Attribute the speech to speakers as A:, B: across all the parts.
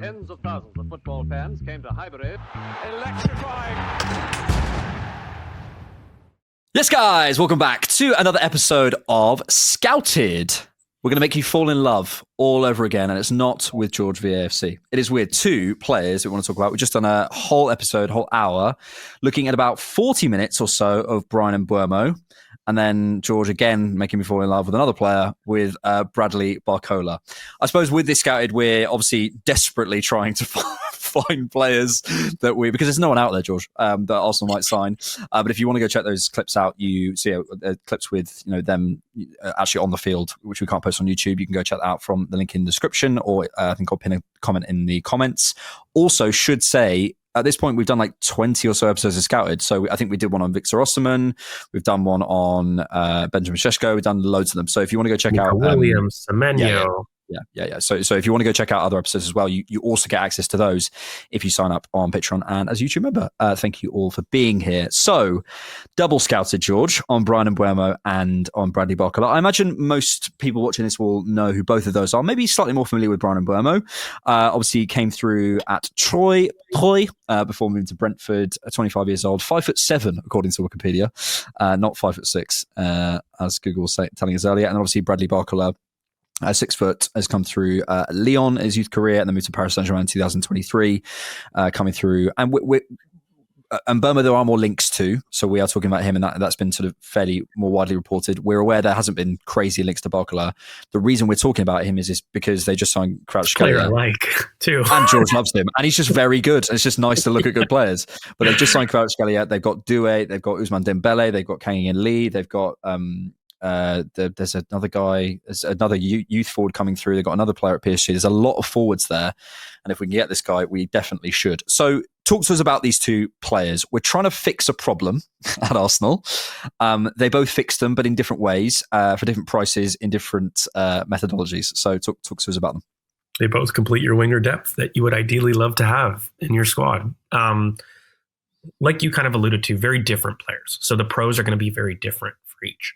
A: Tens of thousands of football fans came to Highbury. Electrifying.
B: Yes, guys, welcome back to another episode of Scouted. We're going to make you fall in love all over again, and it's not with George VAFC. It is with two players that we want to talk about. We've just done a whole episode, whole hour, looking at about 40 minutes or so of Brian Mbeumo, and then George again making me fall in love with another player, with Bradley Barcola. I suppose with this Scouted, we're obviously desperately trying to find players that because there's no one out there, George, that Arsenal might sign. But if you want to go check those clips out, you see clips with them actually on the field, which we can't post on YouTube. You can go check that out from the link in the description, or I think I'll pin a comment in the comments. Also, should say, at this point, we've done like 20 or so episodes of Scouted. So I think we did one on Victor Osimhen. We've done one on Benjamin Šeško. We've done loads of them. So if you want to go check out
C: Williams, Semenyo.
B: Yeah. So if you want to go check out other episodes as well, you also get access to those if you sign up on Patreon and as a YouTube member. Thank you all for being here. So double Scouted, George, on Brian Mbeumo and on Bradley Barcola. I imagine most people watching this will know who both of those are. Maybe slightly more familiar with Brian Mbeumo. Obviously, he came through at Troy before moving to Brentford. 25 years old, 5'7" according to Wikipedia, not 5'6", as Google was telling us earlier. And obviously, Bradley Barcola, 6 foot, has come through Lyon, his youth career, and then moved to Paris Saint-Germain in 2023, coming through. And Mbeumo, there are more links to, so we are talking about him, and that's been sort of fairly more widely reported. We're aware there hasn't been crazy links to Barcola. The reason we're talking about him is because they just signed Kvaratskhelia.
C: Player I like, too.
B: And George loves him, and he's just very good. It's just nice to look at good players. But they've just signed Kvaratskhelia. They've got Doué, they've got Ousmane Dembele, they've got Kang In Lee, they've got there's another guy, there's another youth forward coming through. They've got another player at PSG. There's a lot of forwards there, and if we can get this guy, we definitely should. So talk to us about these two players. We're trying to fix a problem at Arsenal. They both fixed them, but in different ways, for different prices, in different methodologies. So talk to us about them.
C: They both complete your winger depth that you would ideally love to have in your squad. Like you kind of alluded to, very different players. So the pros are going to be very different for each.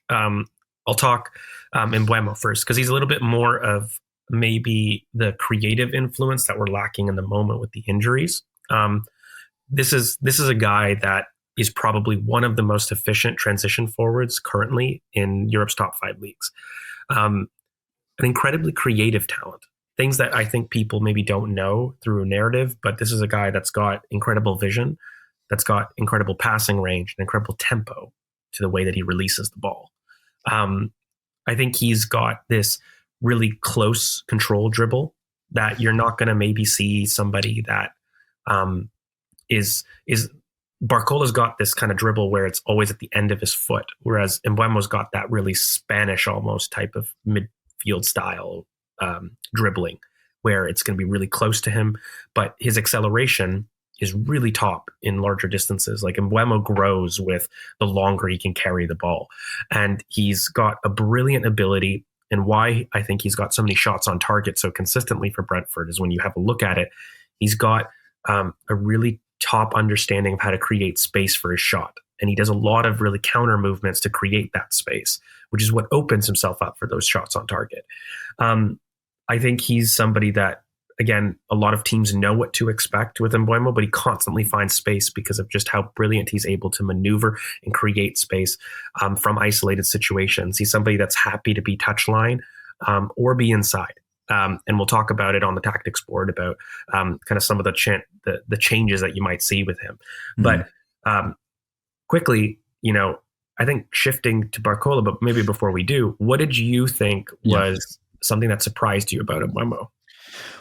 C: I'll talk Mbeumo first, because he's a little bit more of maybe the creative influence that we're lacking in the moment with the injuries. This is a guy that is probably one of the most efficient transition forwards currently in Europe's top 5 leagues. An incredibly creative talent. Things that I think people maybe don't know through narrative, but this is a guy that's got incredible vision, that's got incredible passing range and incredible tempo to the way that he releases the ball. I think he's got this really close control dribble that you're not going to maybe see somebody that is Barcola's got this kind of dribble where it's always at the end of his foot, whereas Mbeumo's got that really Spanish almost type of midfield style dribbling where it's going to be really close to him, but his acceleration is really top in larger distances. Like Mbeumo grows with the longer he can carry the ball. And he's got a brilliant ability. And why I think he's got so many shots on target so consistently for Brentford is when you have a look at it, he's got a really top understanding of how to create space for his shot. And he does a lot of really counter movements to create that space, which is what opens himself up for those shots on target. I think he's somebody that, again, a lot of teams know what to expect with Mbeumo, but he constantly finds space because of just how brilliant he's able to maneuver and create space from isolated situations. He's somebody that's happy to be touchline or be inside. And we'll talk about it on the tactics board about kind of some of the changes that you might see with him. Mm-hmm. But quickly, I think shifting to Barcola, but maybe before we do, what did you think was something that surprised you about Mbeumo?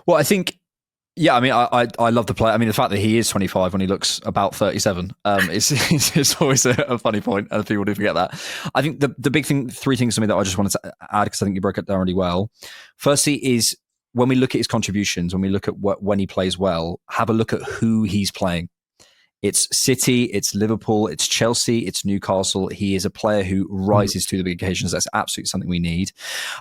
B: Well, I think, I love the play. I mean, the fact that he is 25 when he looks about 37 is always a funny point, and people do forget that. I think the big thing, 3 things to me that I just wanted to add, because I think you broke it down really well. Firstly is when we look at his contributions, when we look at when he plays well, have a look at who he's playing. It's City, it's Liverpool, it's Chelsea, it's Newcastle. He is a player who rises to the big occasions. That's absolutely something we need.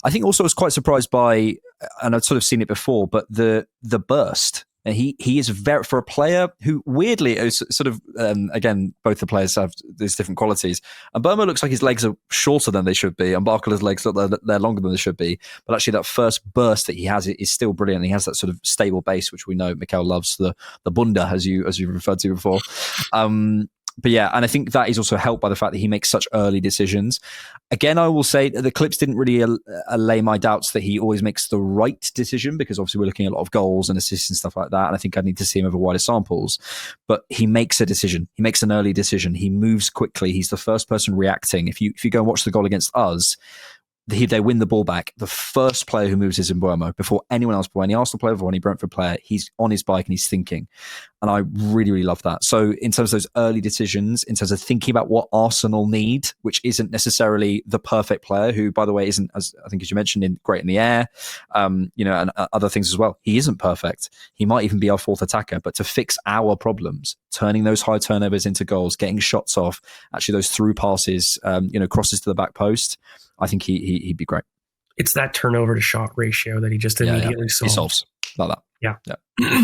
B: I think also I was quite surprised by, and I've sort of seen it before, but the burst And he is very, for a player who weirdly is sort of, again, both the players have these different qualities. And Burma looks like his legs are shorter than they should be, and Barkola's legs look like they're longer than they should be. But actually, that first burst that he has is still brilliant. He has that sort of stable base, which we know Mikel loves, the bunda, as you referred to before. But yeah, and I think that is also helped by the fact that he makes such early decisions. Again, I will say that the clips didn't really allay my doubts that he always makes the right decision, because obviously we're looking at a lot of goals and assists and stuff like that. And I think I need to see him over wider samples. But he makes a decision. He makes an early decision. He moves quickly. He's the first person reacting. If you go and watch the goal against us, they win the ball back. The first player who moves is Mbeumo before anyone else, before any Arsenal player, before any Brentford player. He's on his bike and he's thinking. And I really, really love that. So in terms of those early decisions, in terms of thinking about what Arsenal need, which isn't necessarily the perfect player, who, by the way, isn't, as I think as you mentioned, great in the air, and other things as well. He isn't perfect. He might even be our fourth attacker, but to fix our problems, turning those high turnovers into goals, getting shots off, actually those through passes, crosses to the back post, I think he'd be great.
C: It's that turnover to shot ratio that he just immediately solves.
B: He solves like that.
C: Yeah.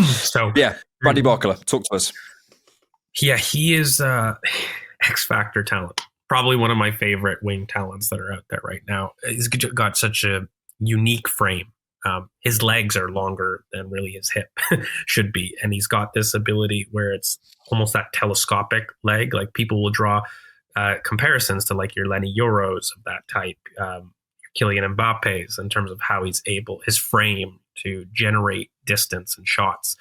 C: So
B: yeah, Bradley Barcola, talk to us.
C: Yeah, he is X Factor talent. Probably one of my favorite wing talents that are out there right now. He's got such a unique frame. His legs are longer than really his hip should be. And he's got this ability where it's almost that telescopic leg. Like people will draw comparisons to like your Lenny Yoros of that type, Kylian Mbappe's, in terms of how he's able, his frame to generate distance and shots.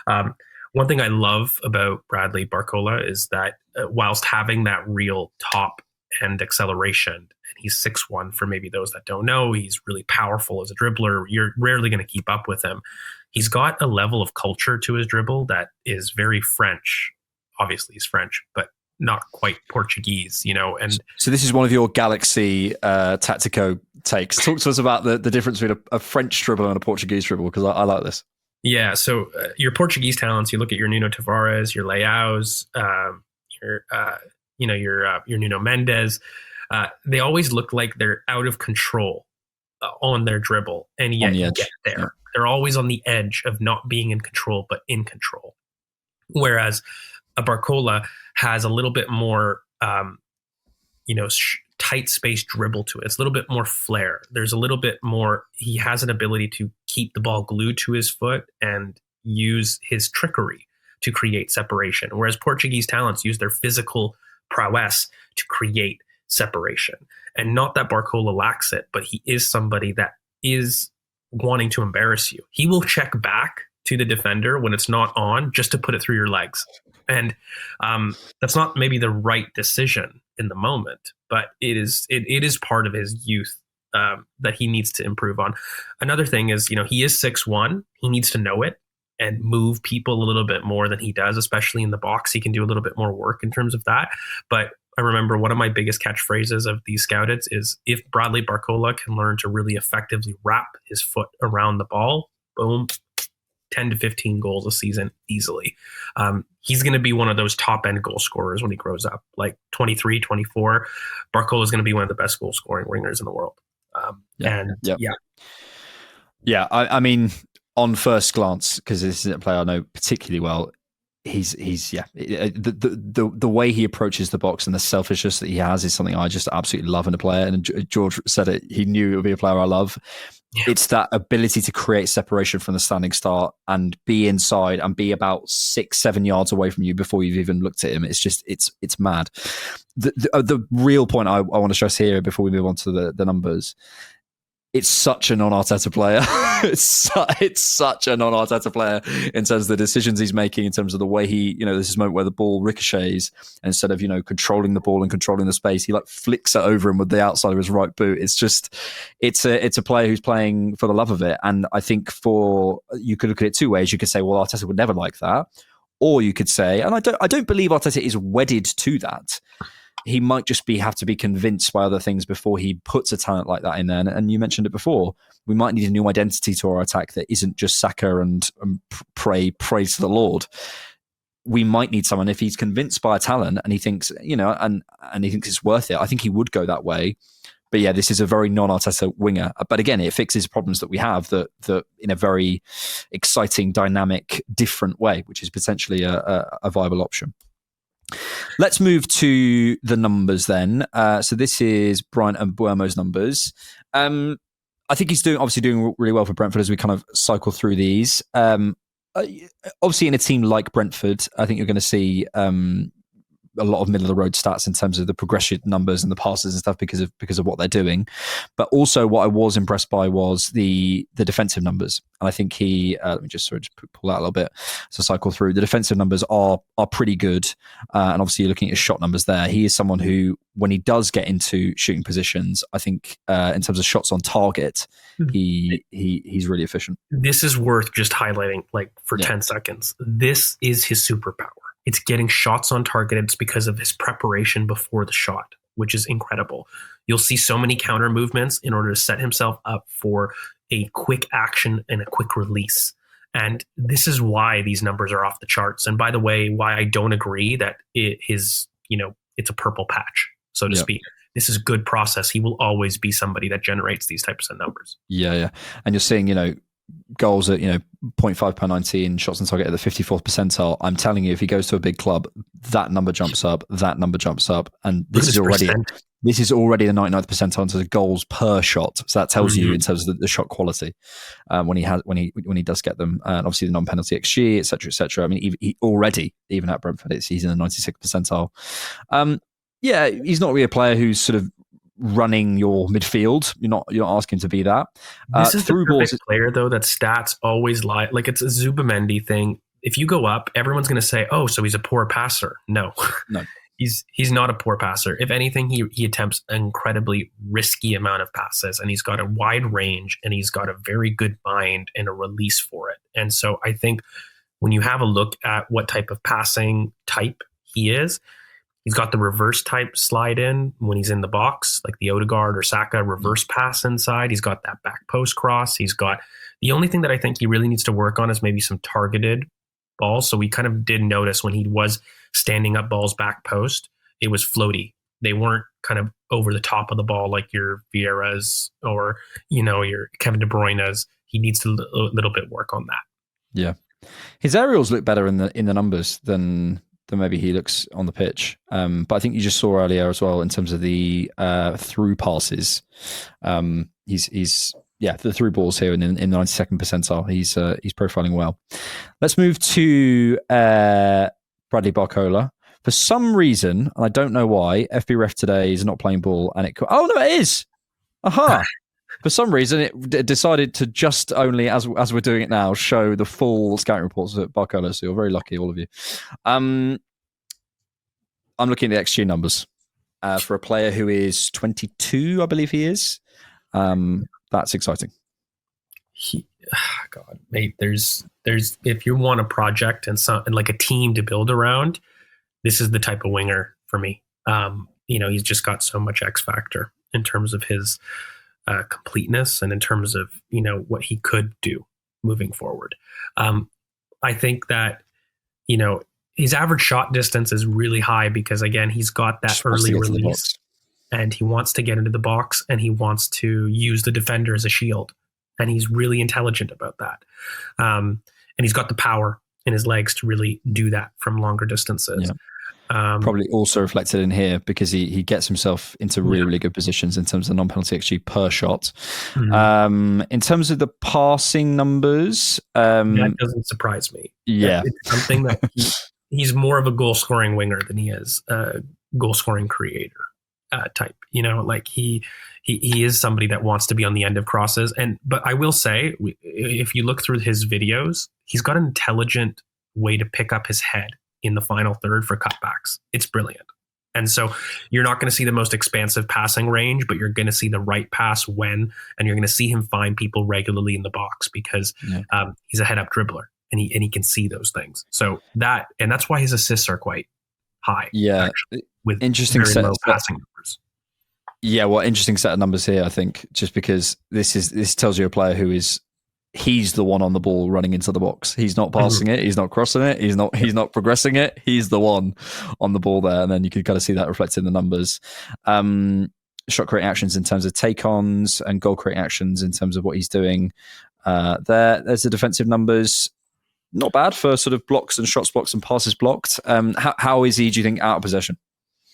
C: One thing I love about Bradley Barcola is that whilst having that real top end acceleration, and he's 6'1", for maybe those that don't know, he's really powerful as a dribbler. You're rarely going to keep up with him. He's got a level of culture to his dribble that is very French. Obviously he's French, but not quite Portuguese, and
B: so this is one of your Galaxy Tactico takes. Talk to us about the difference between a French dribble and a Portuguese dribble, because I like this.
C: Yeah, so your Portuguese talents, you look at your Nuno Tavares, your Leao's, your Nuno Mendes. They always look like they're out of control on their dribble, and yet you get there. Yeah. They're always on the edge of not being in control, but in control. Whereas a Barcola has a little bit more, tight space dribble to it. It's a little bit more flair. There's a little bit more. He has an ability to keep the ball glued to his foot and use his trickery to create separation. Whereas Portuguese talents use their physical prowess to create separation. And not that Barcola lacks it, but he is somebody that is wanting to embarrass you. He will check back to the defender when it's not on just to put it through your legs. And that's not maybe the right decision in the moment, but it is part of his youth that he needs to improve on. Another thing is, he is 6'1". He needs to know it and move people a little bit more than he does, especially in the box. He can do a little bit more work in terms of that. But I remember one of my biggest catchphrases of these Scouteds is, if Bradley Barcola can learn to really effectively wrap his foot around the ball, boom, 10 to 15 goals a season easily. He's going to be one of those top end goal scorers when he grows up, like 23, 24. Barcola is going to be one of the best goal scoring wingers in the world.
B: I mean, on first glance, because this is a player I know particularly well, he's the way he approaches the box and the selfishness that he has is something I just absolutely love in a player. And George said it, he knew it would be a player I love. Yeah. It's that ability to create separation from the standing start and be inside and be about 6-7 yards away from you before you've even looked at him. It's just, it's mad. The real point I want to stress here before we move on to the numbers, it's such a non-Arteta player. it's such a non-Arteta player in terms of the decisions he's making, in terms of the way he, there's this moment where the ball ricochets, and instead of, controlling the ball and controlling the space, he like flicks it over him with the outside of his right boot. It's just, it's a player who's playing for the love of it. And I think you could look at it two ways. You could say, well, Arteta would never like that. Or you could say, and I don't believe Arteta is wedded to that. He might just have to be convinced by other things before he puts a talent like that in there. And you mentioned it before. We might need a new identity to our attack that isn't just Saka and praise to the Lord. We might need someone, if he's convinced by a talent and he thinks, and he thinks it's worth it. I think he would go that way. But yeah, this is a very non-Arteta winger. But again, it fixes problems that we have that in a very exciting, dynamic, different way, which is potentially a viable option. Let's move to the numbers then. So this is Brian and Buemo's numbers. I think he's obviously doing really well for Brentford as we kind of cycle through these. Obviously, in a team like Brentford, I think you're going to see a lot of middle of the road stats in terms of the progression numbers and the passes and stuff because of what they're doing. But also, what I was impressed by was the defensive numbers, and I think he. Let me just pull out a little bit. So cycle through the defensive numbers are pretty good, and obviously you're looking at his shot numbers there. He is someone who, when he does get into shooting positions, I think in terms of shots on target, he's really efficient.
C: This is worth just highlighting, like for 10 seconds. This is his superpower. It's getting shots on target. It's because of his preparation before the shot, which is incredible. You'll see so many counter movements in order to set himself up for a quick action and a quick release. And this is why these numbers are off the charts. And by the way, why I don't agree that it's a purple patch, so to speak. This is good process. He will always be somebody that generates these types of numbers.
B: Yeah. And you're seeing, goals at 0.5 per 19, shots on target at the 54th percentile. I'm telling you, if he goes to a big club, that number jumps up, and this is already the 99th percentile in terms of goals per shot. So that tells you in terms of the shot quality when he does get them, and obviously the non-penalty XG, etc. I mean, he already, even at Brentford, he's in the 96th percentile. He's not really a player who's sort of running your midfield. You're not asking to be that.
C: This is the perfect player, though, that stats always lie. Like, it's a Zubamendi thing. If you go up, everyone's going to say, "Oh, so he's a poor passer." No. He's not a poor passer. If anything, he attempts an incredibly risky amount of passes, and he's got a wide range, and he's got a very good mind and a release for it. And so I think when you have a look at what type of passing type he is, he's got the reverse type slide in when he's in the box, like the Odegaard or Saka reverse pass inside. He's got that back post cross. He's got the only thing that I think he really needs to work on is maybe some targeted balls. So we kind of did notice when he was standing up balls back post, it was floaty. They weren't kind of over the top of the ball like your Vieira's or, your Kevin De Bruyne's. He needs to a little bit work on that.
B: Yeah. His aerials look better in the numbers than maybe he looks on the pitch. But I think you just saw earlier as well in terms of the through passes. He's the through balls here in the 92nd percentile. He's profiling well. Let's move to Bradley Barcola. For some reason, and I don't know why, FB Ref today is not playing ball, and it is. Aha. For some reason, it decided to just only, as we're doing it now, show the full scouting reports at Barcola. So you're very lucky, all of you. I'm looking at the XG numbers for a player who is 22, I believe he is. That's exciting.
C: God, mate, there's if you want a project and like a team to build around, this is the type of winger for me. He's just got so much X factor in terms of his completeness and in terms of what he could do moving forward. I think that his average shot distance is really high because again he's got that early release and he wants to get into the box and he wants to use the defender as a shield, and he's really intelligent about that. And he's got the power in his legs to really do that from longer distances.
B: Probably also reflected in here because he gets himself into really, really good positions in terms of the non-penalty XG per shot. In terms of the passing numbers,
C: that doesn't surprise me. It's something that he's more of a goal-scoring winger than he is a goal-scoring creator type. Like he is somebody that wants to be on the end of crosses. But I will say, if you look through his videos, he's got an intelligent way to pick up his head in the final third for cutbacks. It's brilliant. And so you're not going to see the most expansive passing range, but you're going to see the right pass and you're going to see him find people regularly in the box because he's a head-up dribbler and he can see those things. So that's why his assists are quite high. Yeah, actually, with
B: interesting
C: very low passing numbers.
B: Yeah, well, interesting set of numbers here. I think just because this tells you a player who is. He's the one on the ball running into the box. He's not passing it. He's not crossing it. He's not progressing it. He's the one on the ball there. And then you can kind of see that reflected in the numbers. shot creating actions in terms of take-ons and goal creating actions in terms of what he's doing. There's the defensive numbers. Not bad for sort of blocks and shots blocked and passes blocked. How is he, do you think, out of possession?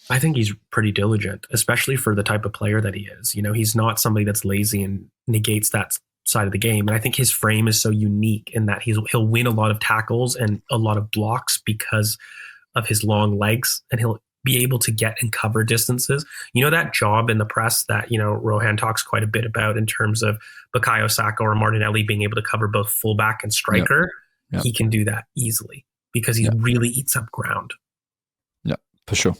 C: I think he's pretty diligent, especially for the type of player that he is. He's not somebody that's lazy and negates that side of the game. And I think his frame is so unique in that he'll win a lot of tackles and a lot of blocks because of his long legs, and he'll be able to get and cover distances. That job in the press that, Rohan talks quite a bit about in terms of Bukayo Saka or Martinelli being able to cover both fullback and striker. Yep. He can do that easily because he really eats up ground.
B: Yeah, for sure.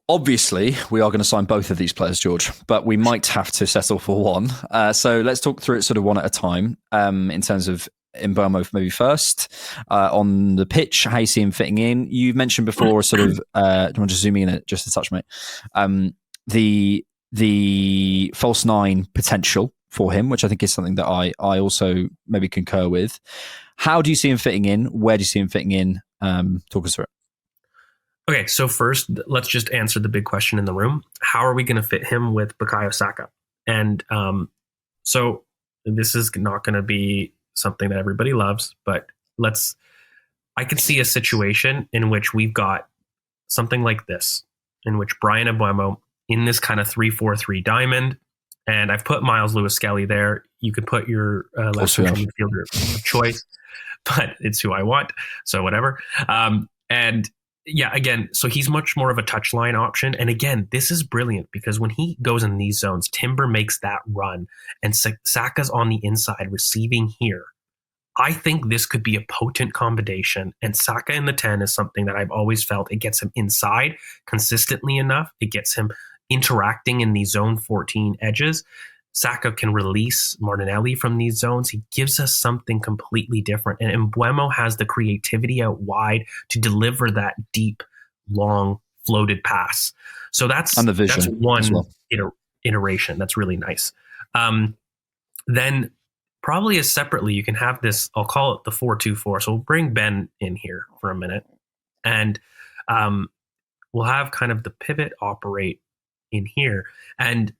B: Obviously, we are going to sign both of these players, George, but we might have to settle for one. So let's talk through it sort of one at a time in terms of Mbeumo maybe first. On the pitch, how you see him fitting in. You've mentioned before sort of, do you want to zoom in it just a touch, mate? The false nine potential for him, which I think is something that I also maybe concur with. How do you see him fitting in? Where do you see him fitting in? Talk us through it.
C: Okay, so first, let's just answer the big question in the room. How are we going to fit him with Bukayo Saka? And so this is not going to be something that everybody loves, but I can see a situation in which we've got something like this, in which Bryan Mbeumo in this kind of 3-4-3 diamond, and I've put Miles Lewis-Skelly there. You could put your left central midfielder of choice, but it's who I want, so whatever. And yeah, again, so he's much more of a touchline option. And again, this is brilliant because when he goes in these zones, Timber makes that run and Saka's on the inside receiving here. I think this could be a potent combination, and Saka in the 10 is something that I've always felt. It gets him inside consistently enough. It gets him interacting in these zone 14 edges. Saka can release Martinelli from these zones. He gives us something completely different. And Mbeumo has the creativity out wide to deliver that deep, long, floated pass. So that's one iteration. That's really nice. Then probably as separately, you can have this, I'll call it the 4-2-4. So we'll bring Ben in here for a minute. And we'll have kind of the pivot operate in here. And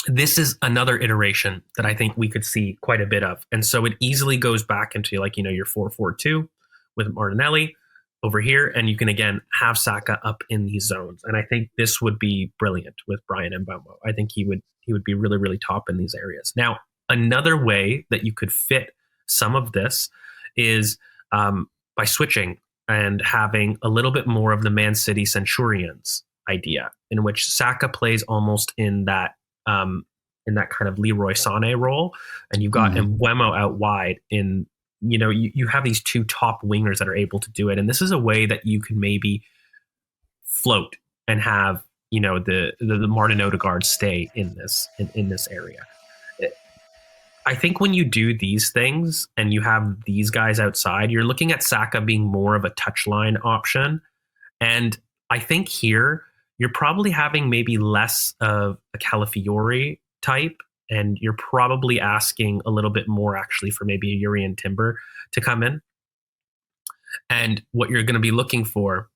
C: this is another iteration that I think we could see quite a bit of. And so it easily goes back into your 4-4-2 with Martinelli over here. And you can, again, have Saka up in these zones. And I think this would be brilliant with Bryan Mbeumo. I think he would be really, really top in these areas. Now, another way that you could fit some of this is by switching and having a little bit more of the Man City Centurions idea, in which Saka plays almost in that kind of Leroy Sané role, and you've got Mbeumo out wide. You have these two top wingers that are able to do it, and this is a way that you can maybe float and have the Martin Odegaard stay in this area. I think when you do these things and you have these guys outside, you're looking at Saka being more of a touchline option, and I think here you're probably having maybe less of a Calafiori type, and you're probably asking a little bit more actually for maybe a Urian Timber to come in. And what you're going to be looking for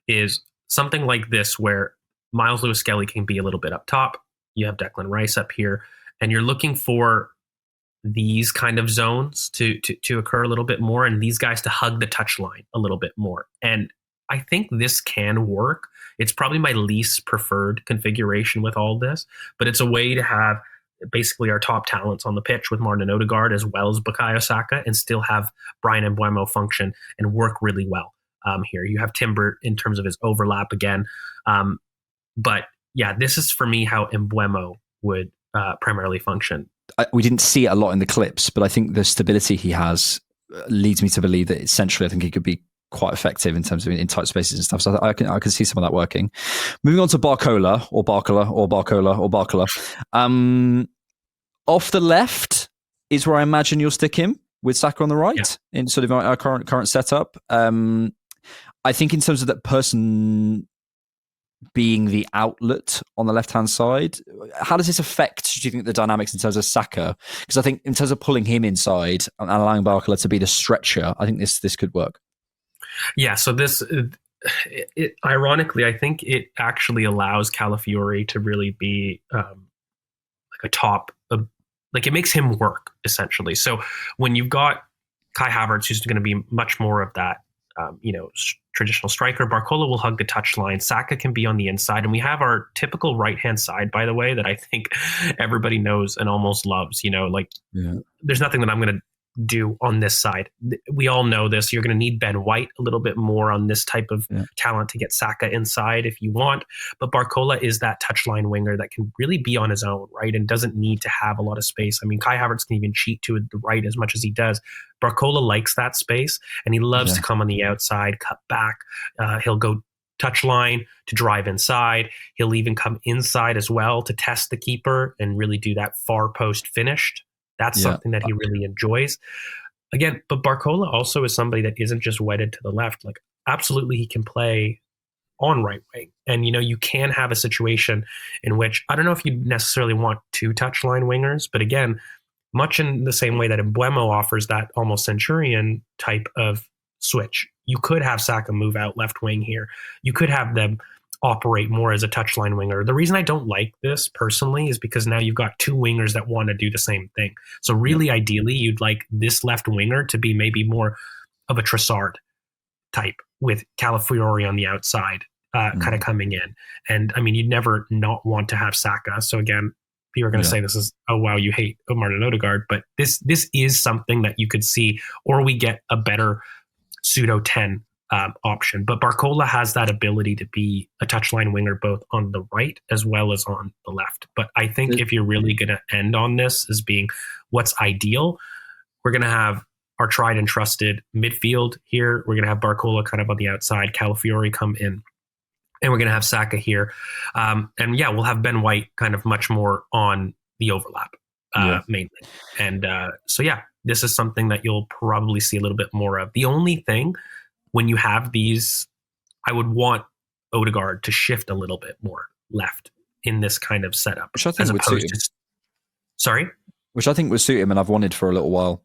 C: is something like this, where Miles Lewis-Skelly can be a little bit up top. You have Declan Rice up here, and you're looking for these kind of zones to occur a little bit more, and these guys to hug the touchline a little bit more. And I think this can work. It's probably my least preferred configuration with all this, but it's a way to have basically our top talents on the pitch with Martin Odegaard as well as Bukayo Saka, and still have Bryan Mbeumo function and work really well here. You have Timber in terms of his overlap again. But yeah, this is for me how Mbeumo would primarily function.
B: We didn't see it a lot in the clips, but I think the stability he has leads me to believe that essentially I think he could be quite effective in terms of in tight spaces and stuff. So I can see some of that working. Moving on to Barcola. Off the left is where I imagine you'll stick him with Saka on the right in sort of our current setup. I think in terms of that person being the outlet on the left-hand side, how does this affect, do you think, the dynamics in terms of Saka? Because I think in terms of pulling him inside and allowing Barcola to be the stretcher, I think this could work.
C: Yeah, so this ironically, I think it actually allows Calafiori to really be like a top, like it makes him work essentially. So when you've got Kai Havertz, who's going to be much more of that, traditional striker, Barcola will hug the touchline. Saka can be on the inside, and we have our typical right-hand side, by the way, that I think everybody knows and almost loves. There's nothing that I'm going to do on this side. We all know this. You're going to need Ben White a little bit more on this type of talent to get Saka inside if you want. But Barcola is that touchline winger that can really be on his own, right? And doesn't need to have a lot of space. I mean, Kai Havertz can even cheat to the right as much as he does. Barcola likes that space, and he loves to come on the outside, cut back. He'll go touchline to drive inside. He'll even come inside as well to test the keeper and really do that far post finished. That's something that he really enjoys. Again, but Barcola also is somebody that isn't just wedded to the left. Like, absolutely, he can play on right wing. And, you can have a situation in which, I don't know if you necessarily want two touchline wingers, but again, much in the same way that Mbeumo offers that almost Centurion type of switch. You could have Saka move out left wing here. You could have them operate more as a touchline winger. The reason I don't like this personally is because now you've got two wingers that want to do the same thing. So really, ideally, you'd like this left winger to be maybe more of a Trossard type with Calafiori on the outside, kind of coming in. And I mean, you'd never not want to have Saka. So again, people are going to say this is, oh wow, you hate Martin Odegaard, but this is something that you could see, or we get a better pseudo 10 option. But Barcola has that ability to be a touchline winger both on the right as well as on the left. But I think if you're really going to end on this as being what's ideal, we're going to have our tried and trusted midfield here. We're going to have Barcola kind of on the outside, Calafiori come in, and we're going to have Saka here. We'll have Ben White kind of much more on the overlap mainly. And this is something that you'll probably see a little bit more of. The only thing, when you have these, I would want Odegaard to shift a little bit more left in this kind of setup.
B: Which I think would suit him.
C: Sorry?
B: Which I think would suit him, and I've wanted for a little while.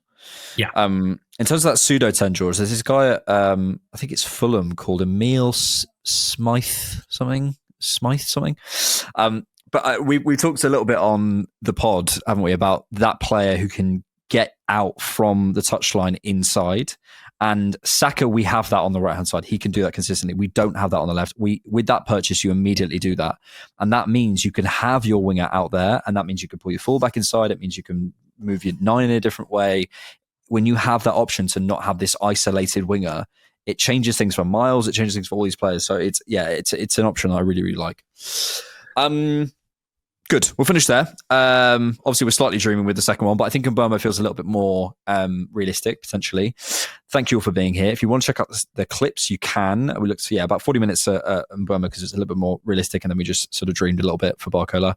C: Yeah.
B: In terms of that pseudo 10, George, there's this guy at, I think it's Fulham, called Emil Smythe something. But we talked a little bit on the pod, haven't we, about that player who can get out from the touchline inside. And Saka, we have that on the right-hand side. He can do that consistently. We don't have that on the left. With that purchase, you immediately do that. And that means you can have your winger out there, and that means you can pull your fullback inside. It means you can move your 9 in a different way. When you have that option to not have this isolated winger, it changes things for Miles. It changes things for all these players. So it's an option I really, really like. Good. We'll finish there. Obviously, we're slightly dreaming with the second one, but I think Mbeumo feels a little bit more realistic, potentially. Thank you all for being here. If you want to check out the clips, you can. We looked about 40 minutes at Mbeumo because it's a little bit more realistic, and then we just sort of dreamed a little bit for Barcola.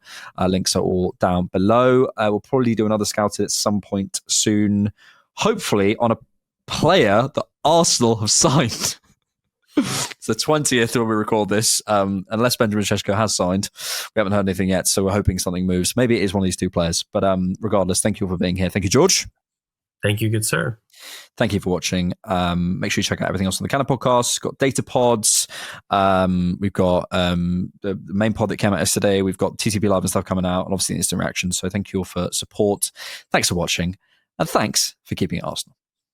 B: Links are all down below. We'll probably do another Scouted at some point soon, hopefully on a player that Arsenal have signed. It's the 20th when we record this. Unless Benjamin Šeško has signed, we haven't heard anything yet, so we're hoping something moves. Maybe it is one of these two players. But regardless, thank you all for being here. Thank you, George.
C: Thank you, good sir.
B: Thank you for watching. Make sure you check out everything else on the Cannon podcast. We've got data pods. We've got the main pod that came out yesterday. We've got TTP Live and stuff coming out, and obviously instant reactions. So thank you all for support. Thanks for watching, and thanks for keeping it Arsenal.